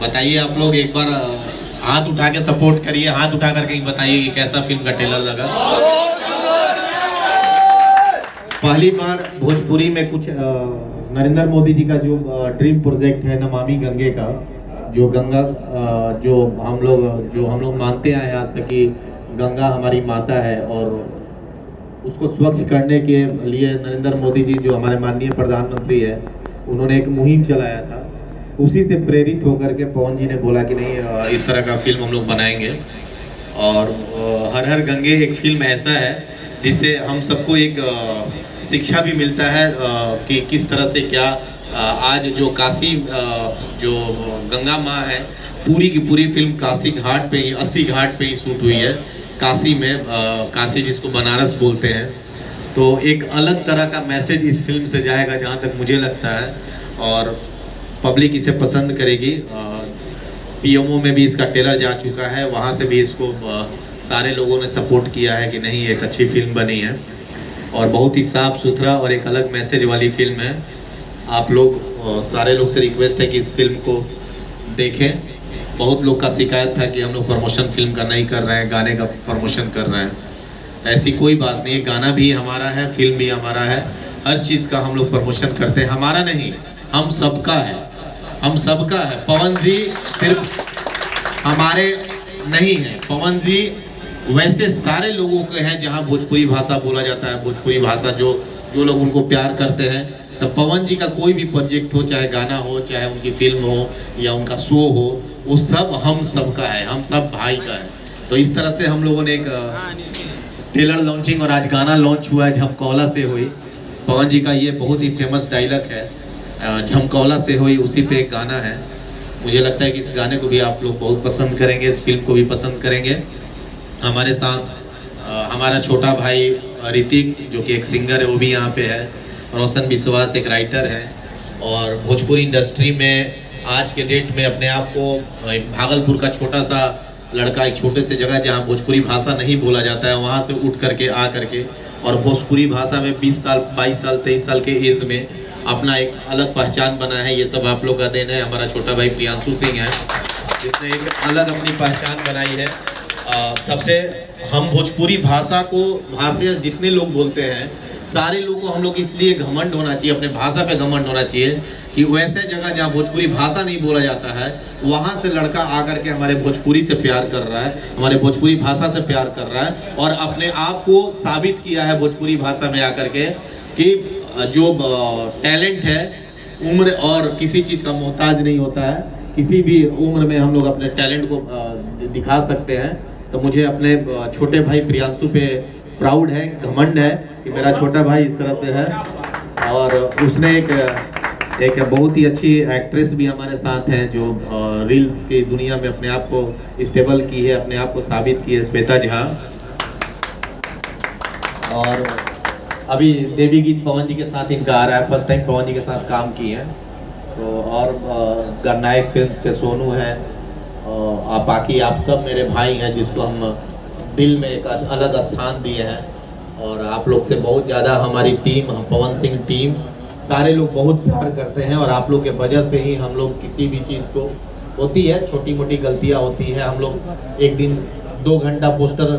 बताइए आप लोग एक बार हाथ उठा के सपोर्ट करिए, हाथ उठा करके ही बताइए कि कैसा फिल्म का ट्रेलर लगा। पहली बार भोजपुरी में कुछ नरेंद्र मोदी जी का जो ड्रीम प्रोजेक्ट है नमामि गंगे का, जो गंगा जो हम लोग मानते आए आज तक कि गंगा हमारी माता है, और उसको स्वच्छ करने के लिए नरेंद्र मोदी जी जो हमारे माननीय प्रधानमंत्री है, उन्होंने एक मुहिम चलाया था। उसी से प्रेरित होकर के पवन जी ने बोला कि नहीं इस तरह का फिल्म हम लोग बनाएंगे। और हर हर गंगे एक फिल्म ऐसा है जिससे हम सबको एक शिक्षा भी मिलता है कि किस तरह से क्या आज जो काशी जो गंगा माँ है, पूरी की पूरी फिल्म काशी घाट पे ही, 80 घाट पे ही शूट हुई है। काशी में काशी जिसको बनारस बोलते हैं। तो एक अलग तरह का मैसेज इस फिल्म से जाएगा जहाँ तक मुझे लगता है, और पब्लिक इसे पसंद करेगी। पीएमओ में भी इसका ट्रेलर जा चुका है, वहाँ से भी इसको सारे लोगों ने सपोर्ट किया है कि नहीं एक अच्छी फिल्म बनी है और बहुत ही साफ सुथरा और एक अलग मैसेज वाली फिल्म है। आप लोग सारे लोग से रिक्वेस्ट है कि इस फिल्म को देखें। बहुत लोग का शिकायत था कि हम लोग प्रमोशन फिल्म का नहीं कर रहे हैं, गाने का प्रमोशन कर रहे हैं। ऐसी कोई बात नहीं है, गाना भी हमारा है, फिल्म भी हमारा है, हर चीज़ का हम लोग प्रमोशन करते हैं। हमारा नहीं, हम सबका है, हम सबका है। पवन जी सिर्फ हमारे नहीं है, पवन जी वैसे सारे लोगों के हैं जहां भोजपुरी भाषा बोला जाता है। भोजपुरी भाषा जो लोग उनको प्यार करते हैं, तो पवन जी का कोई भी प्रोजेक्ट हो, चाहे गाना हो, चाहे उनकी फिल्म हो या उनका शो हो, वो सब हम सबका है, हम सब भाई का है। तो इस तरह से हम लोगों ने एक ट्रेलर लॉन्चिंग और आज गाना लॉन्च हुआ है, झमकौला से हुई। पवन जी का ये बहुत ही फेमस डायलॉग है, झमकौला से हुई, उसी पे एक गाना है। मुझे लगता है कि इस गाने को भी आप लोग बहुत पसंद करेंगे, इस फिल्म को भी पसंद करेंगे। हमारे साथ हमारा छोटा भाई ऋतिक जो कि एक सिंगर है, वो भी यहाँ पे है। रोशन विश्वास एक राइटर है, और भोजपुरी इंडस्ट्री में आज के डेट में अपने आप को भागलपुर का छोटा सा लड़का, एक छोटे से जगह जहाँ भोजपुरी भाषा नहीं बोला जाता है, वहाँ से उठ करके आ करके और भोजपुरी भाषा में 20 साल 22 साल 23 साल के एज में अपना एक अलग पहचान बना है। ये सब आप लोग का देन है। हमारा छोटा भाई प्रियांशु सिंह है जिसने एक अलग अपनी पहचान बनाई है। सबसे हम भोजपुरी भाषा जितने लोग बोलते हैं, सारे लोगों को हम लोग इसलिए घमंड होना चाहिए, अपने भाषा पे घमंड होना चाहिए कि वैसे जगह जहाँ भोजपुरी भाषा नहीं बोला जाता है, वहाँ से लड़का आकर के हमारे भोजपुरी से प्यार कर रहा है, हमारे भोजपुरी भाषा से प्यार कर रहा है, और अपने आप को साबित किया है भोजपुरी भाषा में आकर के कि जो टैलेंट है उम्र और किसी चीज़ का मोहताज नहीं होता है। किसी भी उम्र में हम लोग अपने टैलेंट को दिखा सकते हैं। तो मुझे अपने छोटे भाई प्रियांशु पे प्राउड है, घमंड है कि मेरा छोटा भाई इस तरह से है। और उसने एक बहुत ही अच्छी एक्ट्रेस भी हमारे साथ हैं जो रील्स की दुनिया में अपने आप को स्टेबल की है, अपने आप को साबित की है, श्वेता झा। और अभी देवी गीत पवन जी के साथ इनका आ रहा है, फर्स्ट टाइम पवन जी के साथ काम की है। तो और गणनायक फिल्म्स के सोनू हैं, बाकी आप सब मेरे भाई हैं जिसको हम दिल में एक अलग स्थान दिए हैं। और आप लोग से बहुत ज़्यादा हमारी टीम, पवन सिंह टीम, सारे लोग बहुत प्यार करते हैं, और आप लोग के वजह से ही हम लोग किसी भी चीज़ को, होती है छोटी मोटी गलतियां होती है, हम लोग एक दिन 2 घंटा पोस्टर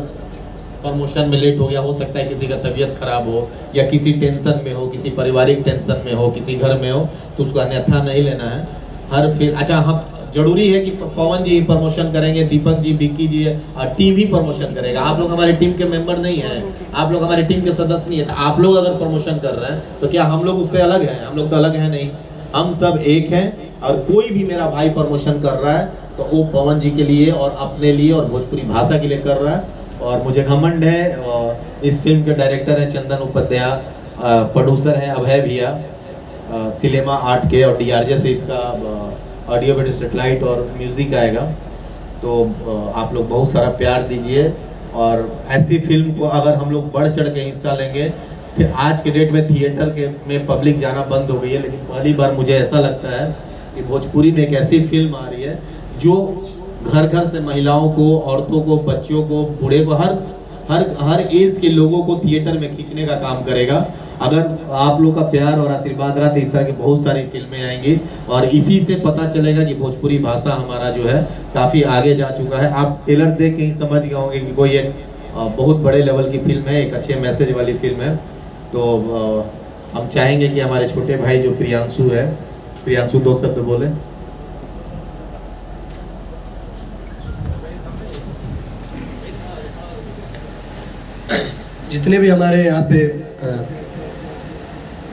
प्रमोशन में लेट हो गया, हो सकता है किसी का तबीयत खराब हो या किसी टेंशन में हो, किसी पारिवारिक टेंशन में हो, किसी घर में हो, तो उसको अन्यथा नहीं लेना है। हर फिर अच्छा हम जरूरी है कि पवन जी प्रमोशन करेंगे, दीपक जी, विक्की जी और टीम ही प्रमोशन करेगा। आप लोग हमारी टीम के मेंबर नहीं हैं, आप लोग हमारी टीम के सदस्य नहीं है, तो आप लोग अगर प्रमोशन कर रहे हैं तो क्या हम लोग उससे अलग हैं? हम लोग तो अलग हैं नहीं, हम सब एक हैं। और कोई भी मेरा भाई प्रमोशन कर रहा है तो वो पवन जी के लिए और अपने लिए और भोजपुरी भाषा के लिए कर रहा है, और मुझे घमंड है। और इस फिल्म के डायरेक्टर हैं चंदन उपाध्याय, प्रोड्यूसर हैं अभय भैया, सिनेमा आर्ट के, और DRJ से इसका ऑडियो वीडियो सेटेलाइट और म्यूज़िक आएगा। तो आप लोग बहुत सारा प्यार दीजिए, और ऐसी फिल्म को अगर हम लोग बढ़ चढ़ के हिस्सा लेंगे, फिर आज के डेट में थिएटर के में पब्लिक जाना बंद हो गई है, लेकिन पहली बार मुझे ऐसा लगता है कि भोजपुरी में एक ऐसी फिल्म आ रही है जो घर घर से महिलाओं को, औरतों को, बच्चों को, बूढ़े को, हर एज के लोगों को थिएटर में खींचने का काम करेगा। अगर आप लोग का प्यार और आशीर्वाद रहा तो इस तरह की बहुत सारी फिल्में आएंगी और इसी से पता चलेगा कि भोजपुरी भाषा हमारा जो है काफ़ी आगे जा चुका है। आप ट्रेलर देख के ही समझ गए होंगे कि कोई एक बहुत बड़े लेवल की फिल्म है, एक अच्छे मैसेज वाली फिल्म है। तो हम चाहेंगे कि हमारे छोटे भाई जो प्रियांशु है, प्रियांशु 2 शब्द बोले। जितने भी हमारे यहाँ पे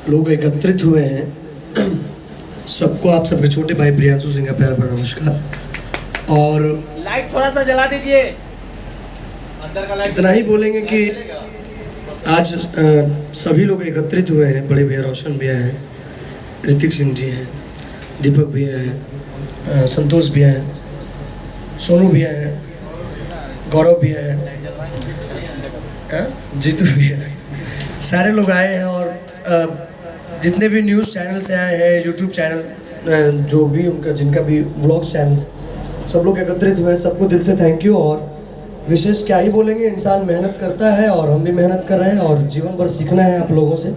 लोग एकत्रित हुए हैं, सबको आप सबके छोटे भाई प्रियांशु सिंह का प्यार भरा नमस्कार। और लाइट थोड़ा सा जला दीजिए। अंदर का लाइट इतना ही बोलेंगे कि आज सभी लोग एकत्रित हुए हैं। बड़े भैया रोशन भैया हैं, ऋतिक सिंह जी हैं, दीपक भैया हैं, संतोष भैया हैं, सोनू भैया हैं, गौरव भैया हैं, जीतू भैया हैं। सारे लोग आए हैं और जितने भी न्यूज़ चैनल से आए हैं, यूट्यूब चैनल जो भी उनका जिनका भी व्लॉग चैनल्स, सब लोग एकत्रित हुए हैं। सबको दिल से थैंक यू। और विशेष क्या ही बोलेंगे, इंसान मेहनत करता है और हम भी मेहनत कर रहे हैं और जीवन भर सीखना है आप लोगों से,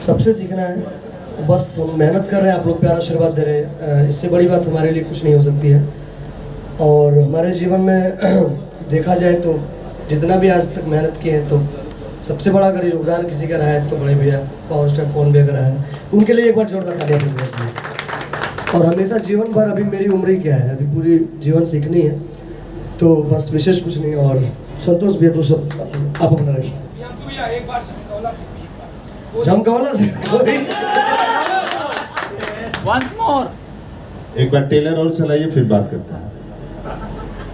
सबसे सीखना है। बस हम मेहनत कर रहे हैं, आप लोग प्यार आशीर्वाद दे रहे हैं। इससे बड़ी बात हमारे लिए कुछ नहीं हो सकती है। और हमारे जीवन में देखा जाए तो जितना भी आज तक मेहनत की है, तो सबसे बड़ा अगर योगदान किसी का रहा है तो बड़े भैया पावर स्टार कौन भी अगर रहा है, उनके लिए एक बार जोरदार तालियां बजाइए। और हमेशा जीवन भर, अभी मेरी उम्र ही क्या है, अभी पूरी जीवन सीखनी है, तो बस विशेष कुछ नहीं। और संतोष भैया तो सब आप अपना रखिए। जमकौला से वंस मोर एक बार टेलर और चलाइए, फिर बात करते हैं।